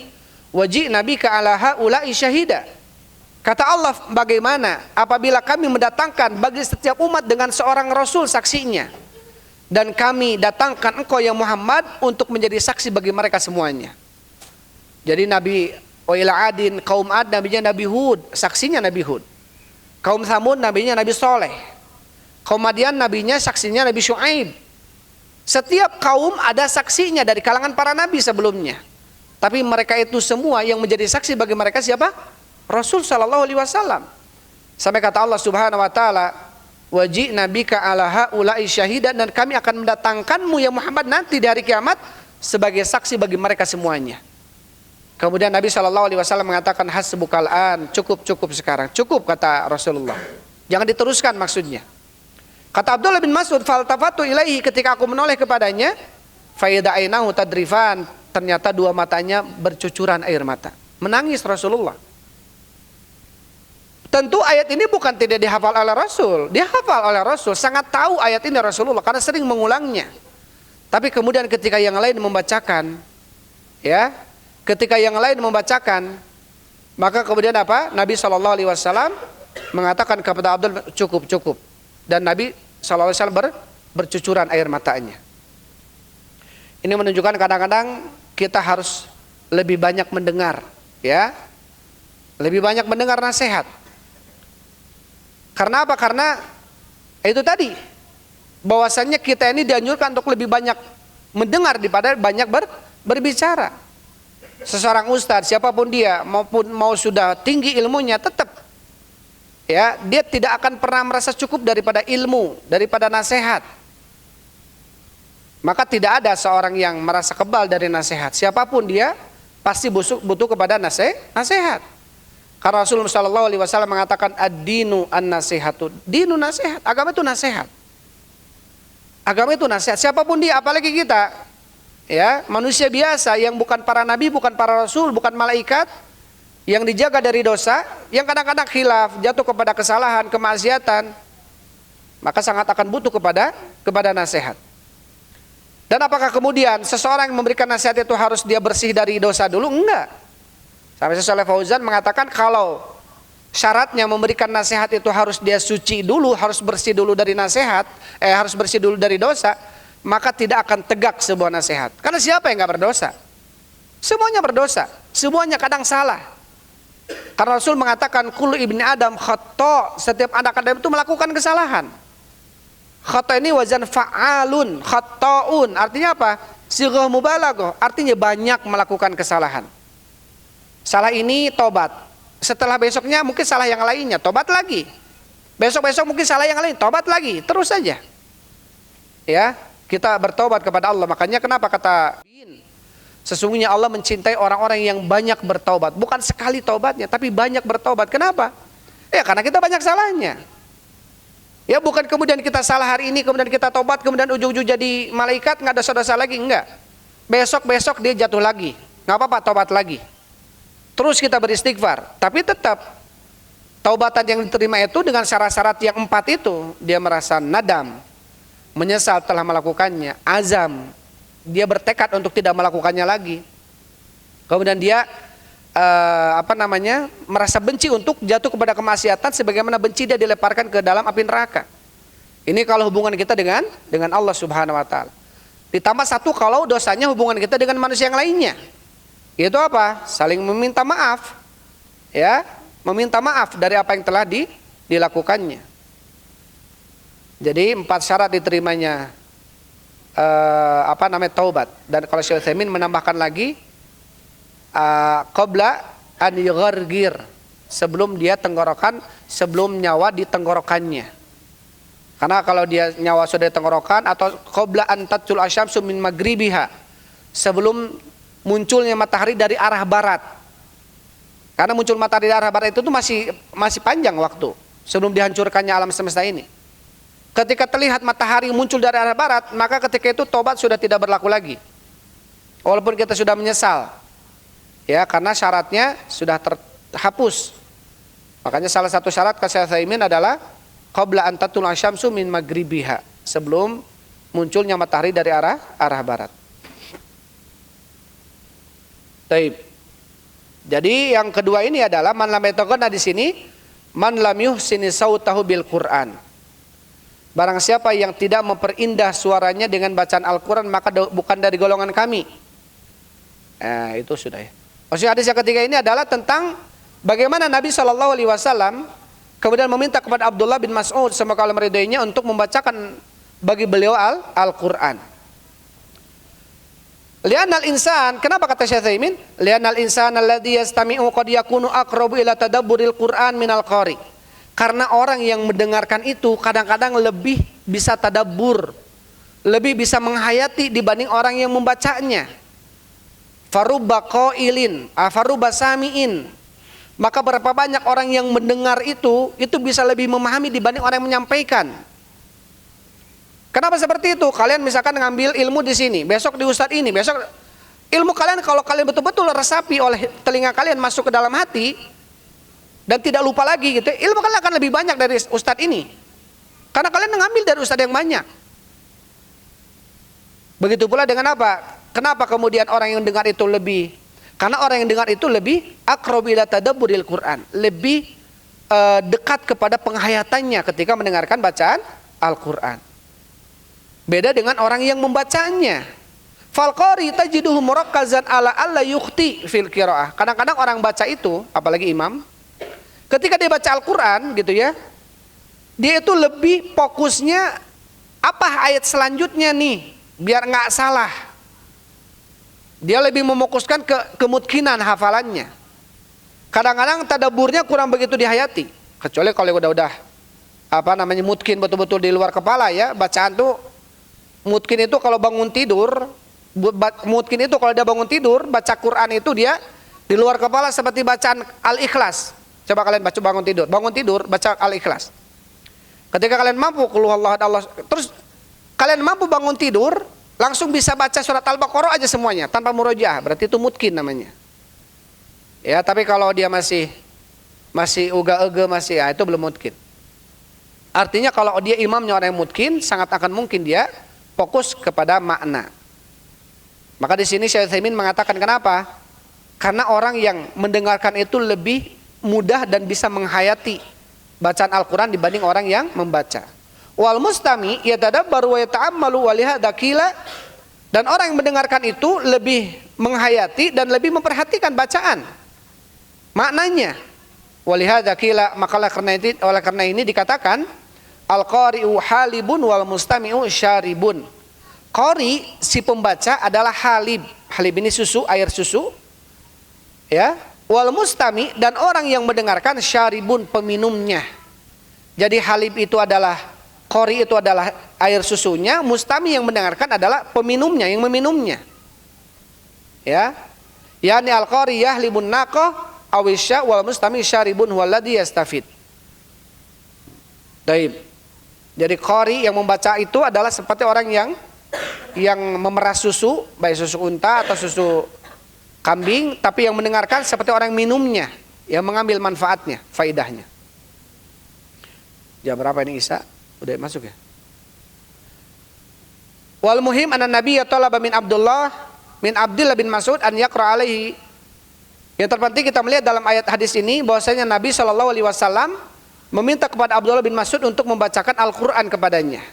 Speaker 1: wa ji'na bika ala haula'i syahida. Kata Allah, bagaimana apabila kami mendatangkan bagi setiap umat dengan seorang rasul saksinya, dan kami datangkan engkau ya Muhammad untuk menjadi saksi bagi mereka semuanya. Jadi Nabi wa ila adin, kaum Ad nabinya Nabi Hud, saksinya Nabi Hud. Kaum Tsamud nabinya Nabi Soleh. Kaum Madian nabinya saksinya Nabi Syuaib. Setiap kaum ada saksinya dari kalangan para nabi sebelumnya. Tapi mereka itu semua yang menjadi saksi bagi mereka siapa? Rasul sallallahu alaihi wasallam. Sampai kata Allah Subhanahu wa taala, wa ji'na bika ala haula'i syahida, dan kami akan mendatangkanmu ya Muhammad nanti di hari kiamat sebagai saksi bagi mereka semuanya. Kemudian Nabi SAW mengatakan hasbukal an, cukup sekarang, cukup kata Rasulullah, jangan diteruskan maksudnya. Kata Abdullah bin Mas'ud, faltafatu ilaihi, ketika aku menoleh kepadanya, faida ainahu tadrifan, ternyata dua matanya bercucuran air mata, menangis Rasulullah. Tentu ayat ini bukan tidak dihafal oleh Rasul, dihafal oleh Rasul, sangat tahu ayat ini Rasulullah karena sering mengulangnya. Tapi kemudian ketika yang lain membacakan, ya, ketika yang lain membacakan, maka kemudian apa? Nabi SAW mengatakan kepada Abdul, cukup. Dan Nabi SAW bercucuran air matanya. Ini menunjukkan kadang-kadang kita harus lebih banyak mendengar, ya, lebih banyak mendengar nasihat. Karena apa? Karena itu tadi, bahwasannya kita ini dianjurkan untuk lebih banyak mendengar daripada banyak berbicara. Seseorang ustadz, siapapun dia, maupun mau sudah tinggi ilmunya, tetap ya, dia tidak akan pernah merasa cukup daripada ilmu, daripada nasihat. Maka tidak ada seorang yang merasa kebal dari nasihat. Siapapun dia pasti butuh kepada nasihat. Karena Rasulullah SAW mengatakan ad-dinu an-nasihatu, dinu nasihat, agama itu nasihat. Agama itu nasihat. Siapapun dia, apalagi kita, ya, manusia biasa yang bukan para nabi, bukan para rasul, bukan malaikat, yang dijaga dari dosa, yang kadang-kadang khilaf, jatuh kepada kesalahan, kemaksiatan, maka sangat akan butuh kepada nasihat. Dan apakah kemudian seseorang yang memberikan nasihat itu harus dia bersih dari dosa dulu? Enggak. Sampai Syekh Fauzan mengatakan kalau syaratnya memberikan nasihat itu harus dia suci dulu, harus bersih dulu dari nasihat, harus bersih dulu dari dosa, maka tidak akan tegak sebuah nasihat. Karena siapa yang gak berdosa? Semuanya berdosa, semuanya kadang salah. Karena Rasul mengatakan kullu ibni Adam khata', setiap anak Adam itu melakukan kesalahan. Khata' ini wazan fa'alun, khata'un, artinya apa? Sighah mubalaghah, artinya banyak melakukan kesalahan. Salah ini tobat, Setelah besoknya mungkin salah yang lainnya, tobat lagi. Besok-besok mungkin salah yang lain, tobat lagi. Terus saja. Ya, kita bertobat kepada Allah. Makanya kenapa kata sesungguhnya Allah mencintai orang-orang yang banyak bertobat. Bukan sekali tobatnya, tapi banyak bertobat. Kenapa? Ya karena kita banyak salahnya. Ya bukan kemudian kita salah hari ini, kemudian kita tobat, kemudian ujung-ujung jadi malaikat, nggak ada dosa-dosa lagi, enggak. Besok-besok dia jatuh lagi, nggak apa-apa, tobat lagi. Terus kita beristighfar, tapi tetap taubatan yang diterima itu dengan syarat-syarat yang 4 itu. Dia merasa nadam, menyesal telah melakukannya, azam, dia bertekad untuk tidak melakukannya lagi. Kemudian dia merasa benci untuk jatuh kepada kemaksiatan, sebagaimana benci dia dilemparkan ke dalam api neraka. Ini kalau hubungan kita dengan Allah Subhanahu wa taala. Ditambah satu kalau dosanya hubungan kita dengan manusia yang lainnya. Itu apa? Saling meminta maaf. Ya, meminta maaf dari apa yang telah dilakukannya. Jadi 4 syarat diterimanya taubat. Dan kalau Syekh Utsaimin menambahkan lagi qabla an yughargir, sebelum dia tenggorokan, sebelum nyawa di tenggorokannya. Karena kalau dia nyawa sudah di tenggorokan, atau qabla an tatul asyamsu min maghribiha, sebelum munculnya matahari dari arah barat. Karena muncul matahari dari arah barat itu tuh masih panjang waktu sebelum dihancurkannya alam semesta ini. Ketika terlihat matahari muncul dari arah barat, maka ketika itu tobat sudah tidak berlaku lagi. Walaupun kita sudah menyesal. Ya, karena syaratnya sudah terhapus. Makanya salah satu syarat kata Syekh Utsaimin adalah qabla an tatul asyamsu min maghribiha, sebelum munculnya matahari dari arah barat. Taib. Jadi yang kedua ini adalah man lam yataqanna di sini, man lam yuhsini sautahu bil Qur'an. Barang siapa yang tidak memperindah suaranya dengan bacaan Al-Qur'an, maka bukan dari golongan kami. Itu sudah ya. Maksudnya hadis yang ketiga ini adalah tentang bagaimana Nabi SAW kemudian meminta kepada Abdullah bin Mas'ud semoga Allah meridainya untuk membacakan bagi beliau Al-Qur'an. Li'anal insan, kenapa kata Syekh Utsaimin? Li'anal insan alladhi yastami'u qad yakunu aqrabu ila tadabburil Qur'an minal qari. Karena orang yang mendengarkan itu kadang-kadang lebih bisa tadabbur, lebih bisa menghayati dibanding orang yang membacanya. Farubba qailin, farubba sami'in. Maka berapa banyak orang yang mendengar itu bisa lebih memahami dibanding orang yang menyampaikan. Kenapa seperti itu? Kalian misalkan ngambil ilmu di sini, besok di ustadz ini, besok ilmu kalian kalau kalian betul-betul resapi oleh telinga kalian masuk ke dalam hati dan tidak lupa lagi gitu, ilmu kalian akan lebih banyak dari ustadz ini. Karena kalian mengambil dari ustadz yang banyak. Begitu pula dengan apa? Kenapa kemudian orang yang dengar itu lebih? Karena orang yang dengar itu lebih aqrabu ila tadabburil Qur'an, lebih dekat kepada penghayatannya ketika mendengarkan bacaan Al-Qur'an. Beda dengan orang yang membacanya. Fal qari tajiduhu murakkazan ala alla yukhti fil qiraah. Kadang-kadang orang baca itu, apalagi imam, ketika dia baca Al-Qur'an gitu ya, dia itu lebih fokusnya apa ayat selanjutnya nih, biar nggak salah. Dia lebih mefokuskan ke kemungkinan hafalannya. Kadang-kadang tadabburnya kurang begitu dihayati. Kecuali kalau udah mutkin betul-betul di luar kepala ya. Bacaan tuh mutkin itu kalau bangun tidur, baca Quran itu dia di luar kepala seperti bacaan Al-Ikhlas. Coba kalian baca bangun tidur baca Al-Ikhlas. Ketika kalian mampu terus kalian mampu bangun tidur, langsung bisa baca surat Al-Baqarah aja semuanya tanpa murojaah, berarti itu mutkin namanya. Ya, tapi kalau dia masih uga-uga itu belum mutkin. Artinya kalau dia imamnya orang yang mutkin, sangat akan mungkin dia fokus kepada makna. Maka di sini Syekh Utsaimin mengatakan kenapa? Karena orang yang mendengarkan itu lebih mudah dan bisa menghayati bacaan Al-Qur'an dibanding orang yang membaca. Wal mustami yatadabbaru wa yata'ammalu wa lihadza qila, dan orang yang mendengarkan itu lebih menghayati dan lebih memperhatikan bacaan maknanya. Wa lihadza qila, maka oleh karena ini dikatakan al-qari'u halibun wal mustami'u syaribun. Qari si pembaca adalah halib. Halib ini susu, air susu. Ya. Wal mustami, dan orang yang mendengarkan, syaribun, peminumnya. Jadi halib itu adalah, qori itu adalah air susunya, mustami yang mendengarkan adalah peminumnya, yang meminumnya. Ya. Yani al-qari yahlibun naqah awisya wal mustami syaribun huwaladhi yastafid. Baik. Jadi qari yang membaca itu adalah seperti orang yang memeras susu, baik susu unta atau susu kambing, tapi yang mendengarkan seperti orang minumnya, yang mengambil manfaatnya, faidahnya. Jam berapa ini Isa? Udah masuk ya? Wal muhim anna nabiyya talaba min Abdullah bin Mas'ud an yaqra alaihi. Yang terpenting kita melihat dalam ayat hadis ini bahwasanya Nabi Shallallahu alaihi wasallam meminta kepada Abdullah bin Mas'ud untuk membacakan Al-Qur'an kepadanya.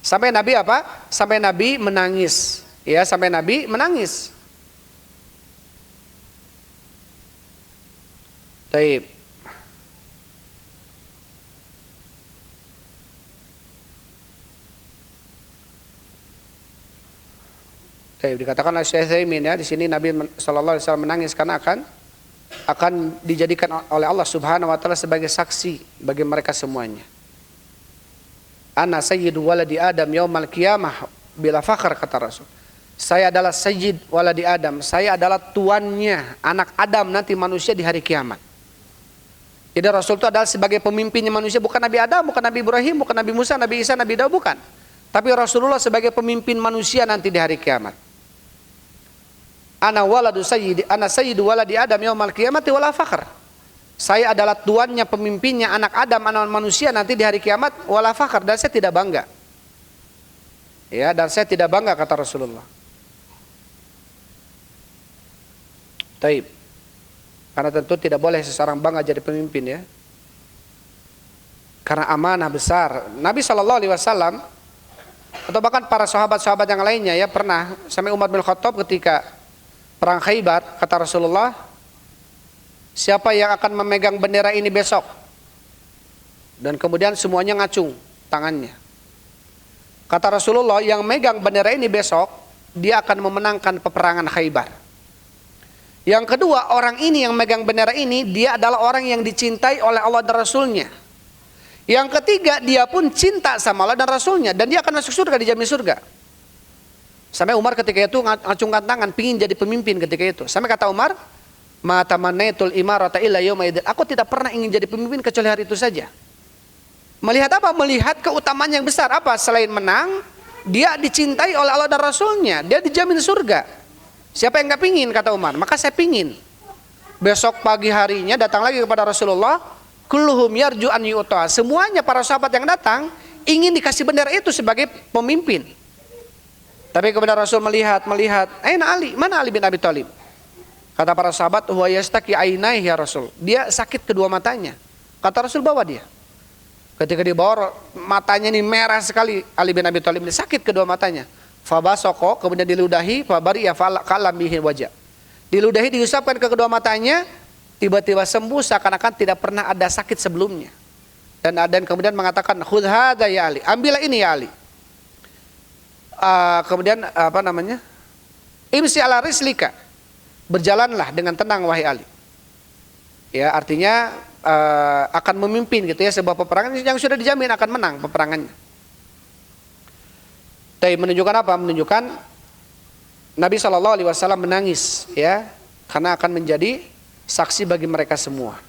Speaker 1: Sampai Nabi apa? Sampai Nabi menangis. Ya, sampai Nabi menangis. Taib. Taib, dikatakan oleh Syekh Utsaimin ya, di sini Nabi sallallahu alaihi wasallam menangis karena akan dijadikan oleh Allah Subhanahu wa taala sebagai saksi bagi mereka semuanya. Ana sayyidu waladi Adam yaumal qiyamah bila fakhr, kata Rasul. Saya adalah sayyid waladi Adam, saya adalah tuannya anak Adam nanti manusia di hari kiamat. Jadi Rasul itu adalah sebagai pemimpinnya manusia, bukan Nabi Adam, bukan Nabi Ibrahim, bukan Nabi Musa, Nabi Isa, Nabi Daud, bukan. Tapi Rasulullah sebagai pemimpin manusia nanti di hari kiamat. Ana sayyidu waladi Adam yaumal qiyamati wala fakhr. Saya adalah tuannya, pemimpinnya anak Adam, anak manusia nanti di hari kiamat, wala fakhr, dan saya tidak bangga. Ya, dan saya tidak bangga, kata Rasulullah. Taib. Karena tentu tidak boleh seseorang bangga jadi pemimpin ya. Karena amanah besar. Nabi SAW atau bahkan para sahabat-sahabat yang lainnya ya pernah, sampai Umar bin Khattab ketika perang Khaybar, kata Rasulullah, siapa yang akan memegang bendera ini besok? Dan kemudian semuanya ngacung tangannya. Kata Rasulullah, yang megang bendera ini besok, dia akan memenangkan peperangan Khaybar. Yang kedua, orang ini yang megang bendera ini, dia adalah orang yang dicintai oleh Allah dan Rasulnya. Yang ketiga, dia pun cinta sama Allah dan Rasulnya, dan dia akan masuk surga, dijamin surga. Sampai Umar ketika itu ngacungkan tangan, pingin jadi pemimpin ketika itu. Sampai kata Umar, ma tamannaitul imarata illa yauma idzin. Aku tidak pernah ingin jadi pemimpin kecuali hari itu saja. Melihat apa? Melihat keutamaan yang besar. Apa? Selain menang, dia dicintai oleh Allah dan Rasulnya, dia dijamin surga. Siapa yang nggak pingin, kata Umar? Maka saya pingin. Besok pagi harinya datang lagi kepada Rasulullah, kulluhum yarju an yu'ta. Semuanya para sahabat yang datang ingin dikasih bendera itu sebagai pemimpin. Tapi kemudian Rasul melihat, aina Ali? Mana Ali bin Abi Thalib? Kata para sahabat, huwa yastaki ainaihi ya Rasul. Dia sakit kedua matanya. Kata Rasul, bawa dia. Ketika dibawa, matanya ini merah sekali. Ali bin Abi Thalib ini sakit kedua matanya. Fabasoko, kemudian diludahi, fabari ya kalam bihi wajah. Diludahi, diusapkan ke kedua matanya, tiba-tiba sembuh seakan-akan tidak pernah ada sakit sebelumnya. Dan kemudian mengatakan, khudh hadza ya Ali, ambillah ini ya Ali. Kemudian imsi ala rislika, berjalanlah dengan tenang wahai Ali. Ya, artinya akan memimpin gitu ya sebuah peperangan yang sudah dijamin akan menang peperangannya. Tapi menunjukkan apa? Menunjukkan Nabi SAW menangis ya, karena akan menjadi saksi bagi mereka semua.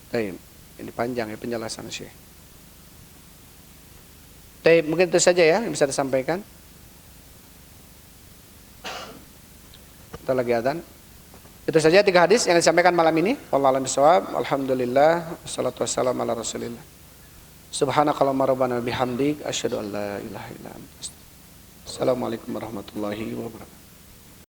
Speaker 1: Tapi ini panjang ya penjelasan Syekh. Tapi mungkin itu saja ya yang bisa disampaikan. Kita lagi adzan. Itu saja 3 hadis yang disampaikan malam ini. Wallahu a'lam bishawab. Alhamdulillah wassalatu wassalamu ala Rasulillah. Subhanakallahumma rabbana bihamdik asyhadu an la ilaha illa anta. Assalamualaikum warahmatullahi wabarakatuh.